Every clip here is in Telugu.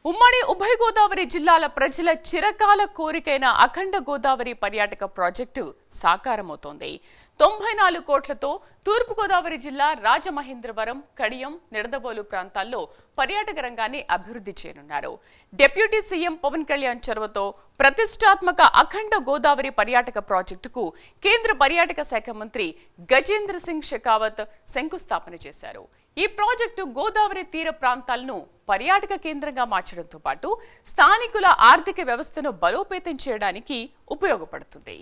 ఉమ్మడి ఉభయ గోదావరి జిల్లాల ప్రజల చిరకాల కోరికైన అఖండ గోదావరి పర్యాటక ప్రాజెక్టు సాకారమవుతోంది. 94 కోట్లతో తూర్పు గోదావరి జిల్లా రాజమహేంద్రవరం, కడియం, నిడదవోలు ప్రాంతాల్లో పర్యాటక రంగాన్ని అభివృద్ధి చేయనున్నారు. డిప్యూటీ సీఎం పవన్ కళ్యాణ్ చొరవతో ప్రతిష్టాత్మక అఖండ గోదావరి పర్యాటక ప్రాజెక్టుకు కేంద్ర పర్యాటక శాఖ మంత్రి గజేంద్ర సింగ్ షెకావత్ శంకుస్థాపన చేశారు. ఈ ప్రాజెక్టు గోదావరి తీర ప్రాంతాలను పర్యాటక కేంద్రంగా మార్చడంతో పాటు స్థానికుల ఆర్థిక వ్యవస్థను బలోపేతం చేయడానికి ఉపయోగపడుతుంది.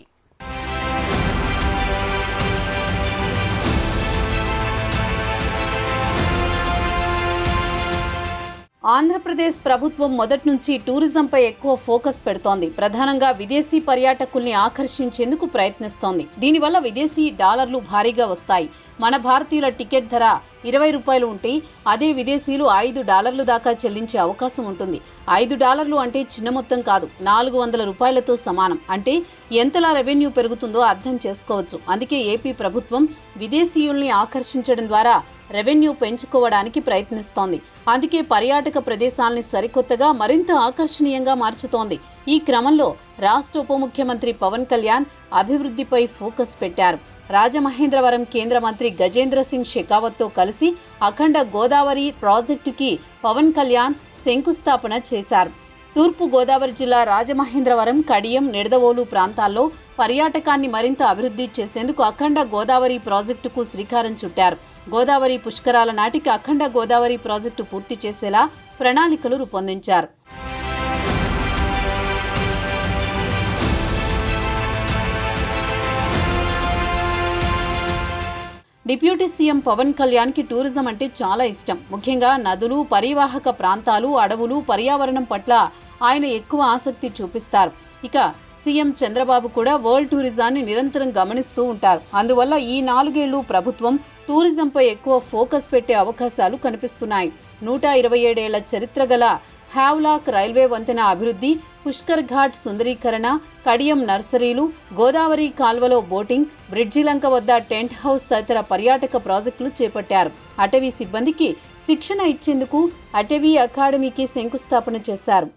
ఆంధ్రప్రదేశ్ ప్రభుత్వం మొదటి నుంచి టూరిజంపై ఎక్కువ ఫోకస్ పెడుతోంది. ప్రధానంగా విదేశీ పర్యాటకుల్ని ఆకర్షించేందుకు ప్రయత్నిస్తోంది. దీనివల్ల విదేశీ డాలర్లు భారీగా వస్తాయి. మన భారతీయుల టికెట్ ధర 20 రూపాయలు ఉంటే అదే విదేశీయులు $5 దాకా చెల్లించే అవకాశం ఉంటుంది. $5 అంటే చిన్న మొత్తం కాదు, 400 రూపాయలతో సమానం. అంటే ఎంతలా రెవెన్యూ పెరుగుతుందో అర్థం చేసుకోవచ్చు. అందుకే ఏపీ ప్రభుత్వం విదేశీయుల్ని ఆకర్షించడం ద్వారా రెవెన్యూ పెంచుకోవడానికి ప్రయత్నిస్తోంది. అందుకే పర్యాటక ప్రదేశాల్ని సరికొత్తగా మరింత ఆకర్షణీయంగా మార్చుతోంది. ఈ క్రమంలో రాష్ట్ర ఉప ముఖ్యమంత్రి పవన్ కళ్యాణ్ అభివృద్ధిపై ఫోకస్ పెట్టారు. రాజమహేంద్రవరం కేంద్ర మంత్రి గజేంద్ర సింగ్ షెకావత్తో కలిసి అఖండ గోదావరి ప్రాజెక్టుకి పవన్ కళ్యాణ్ శంకుస్థాపన చేశారు. తూర్పు గోదావరి జిల్లా రాజమహేంద్రవరం, కడియం, నిడదవోలు ప్రాంతాల్లో పర్యాటకాన్ని మరింత అభివృద్ధి చేసేందుకు అఖండ గోదావరి ప్రాజెక్టుకు శ్రీకారం చుట్టారు. గోదావరి పుష్కరాల నాటికి అఖండ గోదావరి ప్రాజెక్టు పూర్తి చేసేలా ప్రణాళికలు రూపొందించారు. డిప్యూటీ సీఎం పవన్ కళ్యాణ్కి టూరిజం అంటే చాలా ఇష్టం. ముఖ్యంగా నదులు, పరివాహక ప్రాంతాలు, అడవులు, పర్యావరణం పట్ల ఆయన ఎక్కువ ఆసక్తి చూపిస్తారు. ఇక సీఎం చంద్రబాబు కూడా వరల్డ్ టూరిజాన్ని నిరంతరం గమనిస్తూ ఉంటారు. అందువల్ల ఈ 4 ఏళ్లు ప్రభుత్వం టూరిజంపై ఎక్కువ ఫోకస్ పెట్టే అవకాశాలు కనిపిస్తున్నాయి. 127 ఏళ్ల చరిత్ర గల హ్యావ్లాక్ రైల్వే వంతెన అభివృద్ధి, పుష్కర్ ఘాట్ సుందరీకరణ, కడియం నర్సరీలు, గోదావరి కాల్వలో బోటింగ్, బ్రిడ్జిలంక వద్ద టెంట్ హౌస్ తదితర పర్యాటక ప్రాజెక్టులు చేపట్టారు. అటవీ సిబ్బందికి శిక్షణ ఇచ్చేందుకు అటవీ అకాడమీకి శంకుస్థాపన చేశారు.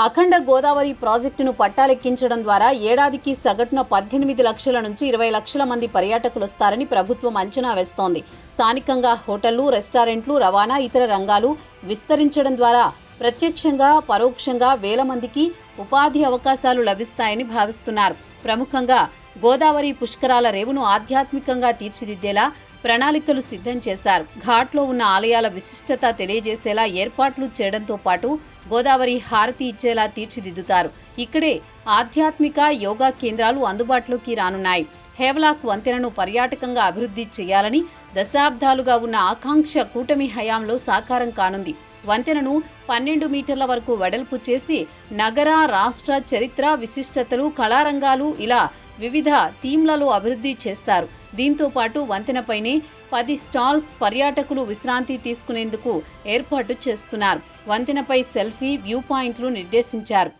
అఖండ గోదావరి ప్రాజెక్టును పట్టాలెక్కించడం ద్వారా ఏడాదికి సగటున 18 లక్షల నుంచి 20 లక్షల మంది పర్యాటకులు వస్తారని ప్రభుత్వం అంచనా వేస్తోంది. స్థానికంగా హోటళ్లు, రెస్టారెంట్లు, రవాణా, ఇతర రంగాలు విస్తరించడం ద్వారా ప్రత్యక్షంగా, పరోక్షంగా వేల మందికి ఉపాధి అవకాశాలు లభిస్తాయని భావిస్తున్నారు. ప్రముఖంగా గోదావరి పుష్కరాల రేవును ఆధ్యాత్మికంగా తీర్చిదిద్దేలా ప్రణాళికలు సిద్ధం చేశారు. ఘాట్లో ఉన్న ఆలయాల విశిష్టత తెలియజేసేలా ఏర్పాట్లు చేయడంతో పాటు గోదావరి హారతి ఇచ్చేలా తీర్చిదిద్దుతారు. ఇక్కడే ఆధ్యాత్మిక, యోగా కేంద్రాలు అందుబాటులోకి రానున్నాయి. హేవ్లాక్ వంతెనను పర్యాటకంగా అభివృద్ధి చేయాలని దశాబ్దాలుగా ఉన్న ఆకాంక్ష కూటమి హయాంలో సాకారం కానుంది. వంతెనను 12 మీటర్ల వరకు వెడల్పు చేసి నగర, రాష్ట్ర చరిత్ర, విశిష్టతలు, కళారంగాలు ఇలా వివిధ థీమ్లలో అభివృద్ధి చేస్తారు. దీంతో పాటు వంతెనపైనే 10 స్టాల్స్ పర్యాటకులు విశ్రాంతి తీసుకునేందుకు ఏర్పాటు చేస్తున్నారు. వంతెనపై సెల్ఫీ, వ్యూ పాయింట్లు నిర్దేశించారు.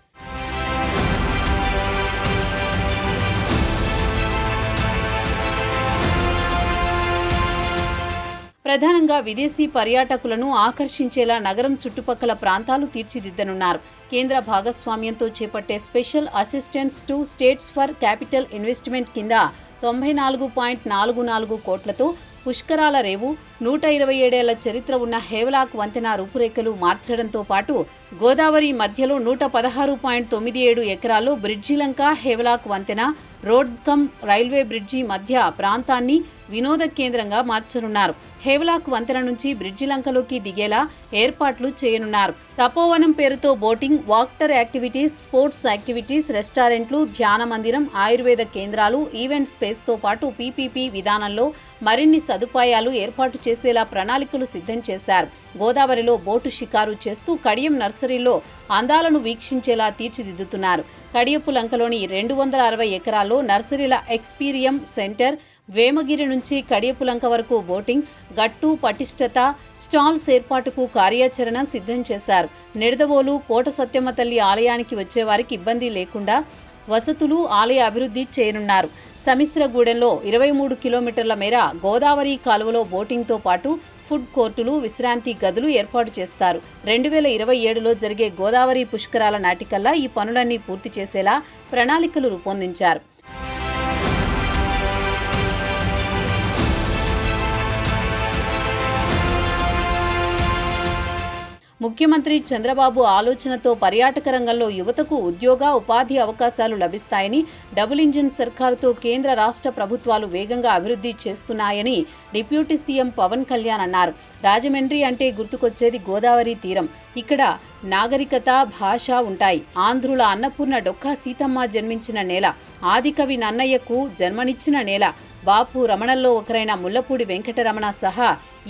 ప్రధానంగా విదేశీ పర్యాటకులను ఆకర్షించేలా నగరం చుట్టుపక్కల ప్రాంతాలు తీర్చిదిద్దనున్నారు. కేంద్ర భాగస్వామ్యంతో చేపట్టే special assistance to states for capital investment కింద 94.44 కోట్లతో పుష్కరాల రేవు, 127 ఏళ్ల చరిత్ర ఉన్న హేవ్లాక్ వంతెన రూపురేఖలు మార్చడంతో పాటు గోదావరి మధ్యలో 116.97 ఎకరాల్లో బ్రిడ్జిలంక, హేవ్లాక్ వంతెన, రోడ్ కమ్ రైల్వే బ్రిడ్జి మధ్య ప్రాంతాన్ని వినోద కేంద్రంగా మార్చనున్నారు. హేవ్లాక్ వంతెన నుంచి బ్రిడ్జిలంకలోకి దిగేలా ఏర్పాట్లు చేయనున్నారు. తపోవనం పేరుతో boating, water activities, sports activities, రెస్టారెంట్లు, ధ్యాన మందిరం, ఆయుర్వేద కేంద్రాలు, ఈవెంట్ స్పేస్తో పాటు పీపీపీ విధానంలో మరిన్ని సదుపాయాలు ఏర్పాటు చేసేలా ప్రణాళికలు సిద్ధం చేశారు. గోదావరిలో బోటు షికారు చేస్తూ కడియం నర్సరీలో అందాలను వీక్షించేలా తీర్చిదిద్దుతున్నారు. కడియపు లంకలోని 260 ఎకరాల్లో నర్సరీల ఎక్స్పీరియం సెంటర్, వేమగిరి నుంచి కడియపులంక వరకు బోటింగ్, గట్టు పటిష్టత, స్టాల్స్ ఏర్పాటుకు కార్యాచరణ సిద్ధం చేశారు. నిడదవోలు కోట సత్యమ్మ తల్లి ఆలయానికి వచ్చేవారికి ఇబ్బంది లేకుండా వసతులు, ఆలయ అభివృద్ధి చేయనున్నారు. సమిశ్రగూడెంలో 23 కిలోమీటర్ల మేర గోదావరి కాలువలో బోటింగ్తో పాటు ఫుడ్ కోర్టులు, విశ్రాంతి గదులు ఏర్పాటు చేస్తారు. 2027లో జరిగే గోదావరి పుష్కరాల నాటికల్లా ఈ పనులన్నీ పూర్తి చేసేలా ప్రణాళికలు రూపొందించారు. ముఖ్యమంత్రి చంద్రబాబు ఆలోచనతో పర్యాటక రంగంలో యువతకు ఉద్యోగ, ఉపాధి అవకాశాలు లభిస్తాయని, డబుల్ ఇంజిన్ సర్కారుతో కేంద్ర రాష్ట్ర ప్రభుత్వాలు వేగంగా అభివృద్ధి చేస్తున్నాయని డిప్యూటీ సీఎం పవన్ కళ్యాణ్ అన్నారు. రాజమండ్రి అంటే గుర్తుకొచ్చేది గోదావరి తీరం. ఇక్కడ నాగరికత, భాష ఉంటాయి. ఆంధ్రుల అన్నపూర్ణ డొక్కా సీతమ్మ జన్మించిన నేల, ఆదికవి నన్నయ్యకు జన్మనిచ్చిన నేల, బాపు రమణల్లో ఒకరైన ముల్లపూడి వెంకటరమణ సహా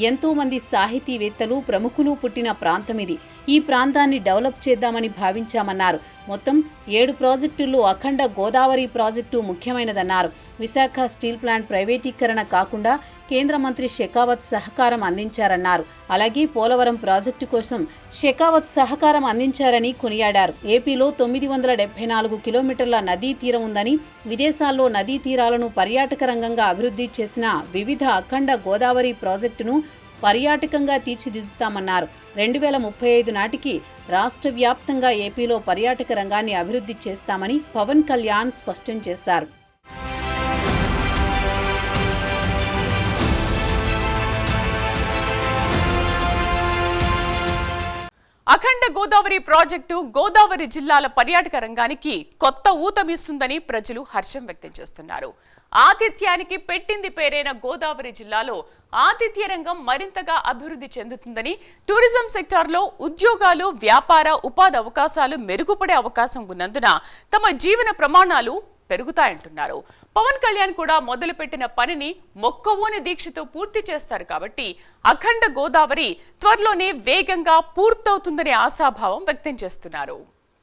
ఎంతో మంది సాహితీవేత్తలు, ప్రముఖులు పుట్టిన ప్రాంతం ఇది. ఈ ప్రాంతాన్ని డెవలప్ చేద్దామని భావించామన్నారు. మొత్తం 7 ప్రాజెక్టుల్లో అఖండ గోదావరి ప్రాజెక్టు ముఖ్యమైనదన్నారు. విశాఖ స్టీల్ ప్లాంట్ ప్రైవేటీకరణ కాకుండా కేంద్ర మంత్రి షెకావత్ సహకారం అందించారన్నారు. అలాగే పోలవరం ప్రాజెక్టు కోసం షెకావత్ సహకారం అందించారని కొనియాడారు. ఏపీలో 974 కిలోమీటర్ల నదీ తీరం ఉందని, విదేశాల్లో నదీ తీరాలను పర్యాటక రంగంగా అభివృద్ధి చేసిన వివిధ అఖండ గోదావరి ప్రాజెక్టును పర్యాటకంగా తీర్చిదిద్దుతామన్నారు. 2035 నాటికి రాష్ట్ర వ్యాప్తంగా ఏపీలో పర్యాటక రంగాన్ని అభివృద్ధి చేస్తామని పవన్ కళ్యాణ్ స్పష్టం చేశారు. అఖండ గోదావరి ప్రాజెక్టు గోదావరి జిల్లాల పర్యాటక రంగానికి కొత్త ఊతమిస్తుందని ప్రజలు హర్షం వ్యక్తం చేస్తున్నారు. ఆతిథ్యానికి పెట్టింది పేరైన గోదావరి జిల్లాలో ఆతిథ్య రంగం మరింతగా అభివృద్ధి చెందుతుందని, టూరిజం సెక్టార్లో ఉద్యోగాలు, వ్యాపార, ఉపాధి అవకాశాలు మెరుగుపడే అవకాశం ఉన్నందున తమ జీవన ప్రమాణాలు పెరుగుతాయంటున్నారు. పవన్ కళ్యాణ్ కూడా మొదలుపెట్టిన పనిని మొక్కవోని దీక్షతో పూర్తి చేస్తారు కాబట్టి అఖండ గోదావరి త్వరలోనే వేగంగా పూర్తవుతుందనే ఆశాభావం వ్యక్తం చేస్తున్నారు.